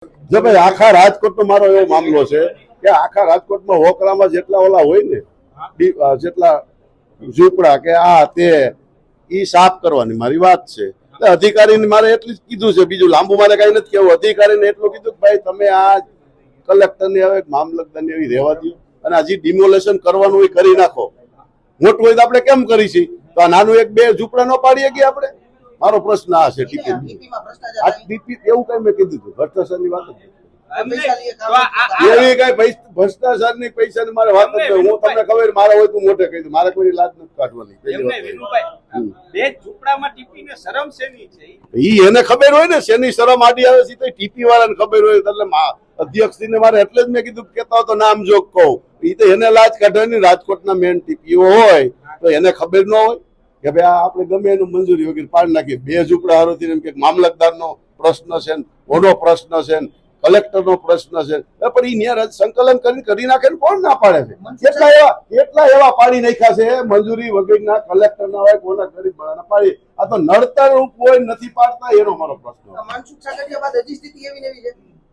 જો ભાઈ આખા રાજકોટનો મારો એવો મામલો છે કે આખા રાજકોટમાં હોકરામાં જેટલા ઓલા હોય ને જેટલા ઝૂંપડા કે આ તે ઈ સાફ કરવાની મારી વાત છે. અધિકારીને મારે એટલું જ કીધું છે, બીજું લાંબુ મારે કઈ નથી કેવું. અધિકારીને એટલું કીધું કે ભાઈ તમે આ કલેક્ટરની હવે મામલતદારની એવી રહેવા દો અને હજી ડિમોલેશન કરવાનું હોય કરી નાખો. મોટું હોય તો આપણે કેમ કરીશી? તો આ નાનું એક બે ઝૂંપડા ન પાડીએ કે આપણે? મારો પ્રશ્ન આ છે. ટીપી એવું કઈ મેં કીધું હતું ભ્રષ્ટાચારની વાત એવી કઈ ભ્રષ્ટાચારની પૈસાની મારે વાત જ હું તમને ખબર મારે હોય તું મોઢે કહી દઉં, મારે કોઈ લાજ નથી કાઢવાની. ઈ એને ખબર હોય ને શેની શરમ આડી આવે છે, ટીપી વાળાને ખબર હોય. એટલે અધ્યક્ષને મારે એટલે જ મેં કીધું કેતા તો નામ જોગ કહું. ઈ તો એને લાજ કાઢવાની. રાજકોટના મેન ટીપીઓ હોય તો એને ખબર ન હોય કે ભાઈ આ આપણે ગમે એનું મંજૂરી વગેરે પાડી નાખીએ. બે ઝૂંપડા હારોથી એમ કે મામલતદારનો પ્રશ્ન છે, ઓનો પ્રશ્ન છે, કલેક્ટરનો પ્રશ્ન છે, પણ ઈ ન્યાય સંકલન કરી નાખે ને કોણ ના પાડે છે? કેટલા એવા પાડી નાખ્યા છે મંજૂરી વગેરેના, કલેક્ટરના હોય કોના ગરીબ પાડી. આ તો નડતર રૂપ હોય નથી પાડતા, એનો મારો પ્રશ્ન.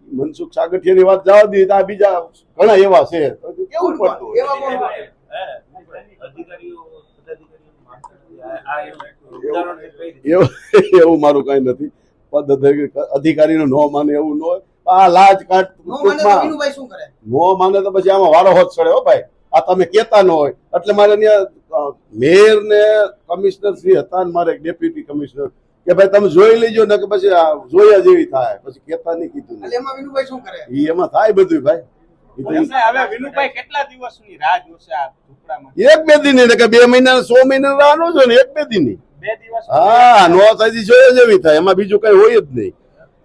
મનસુખ સાગઠિયાની વાત જવા દીધી, આ બીજા ઘણા એવા છે. કેવું પડતું એવું મારું કઈ નથી. અધિકારી નું ન માને એવું ન હોય. આ લાજ કાઢ નો માને તો પછી આમાં વારો હોત ચડે. હો ભાઈ, આ તમે કેતા ન હોય એટલે મારે મેયર ને કમિશનર શ્રી હતા ને મારે ડેપ્યુટી કમિશનર કે ભાઈ તમે જોઈ લેજો ને કે પછી જોયા જેવી થાય. પછી કેતા નહીં કીધું. એમાં થાય બધું ભાઈ. એક બે દિન કે 2 મહિના 100 મહિના રાહ ન જો ને, એક બે દિન. હા, નો થાય જોયા જેવી થાય. એમાં બીજું કઈ હોય જ નહીં.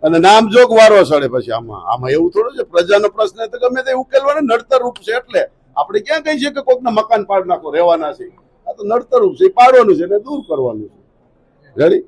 અને નામજોગ વારો ચડે પછી આમાં એવું થોડું છે. પ્રજાનો પ્રશ્ન તો ગમે તે ઉકેલવાનો નડતર રૂપ છે. એટલે આપણે ક્યાં કહી છીએ કે કોઈકના મકાન પાડ નાખો રહેવાના છે? આ તો નડતર રૂપ છે, પાડવાનું છે ને દૂર કરવાનું છે. રેડી.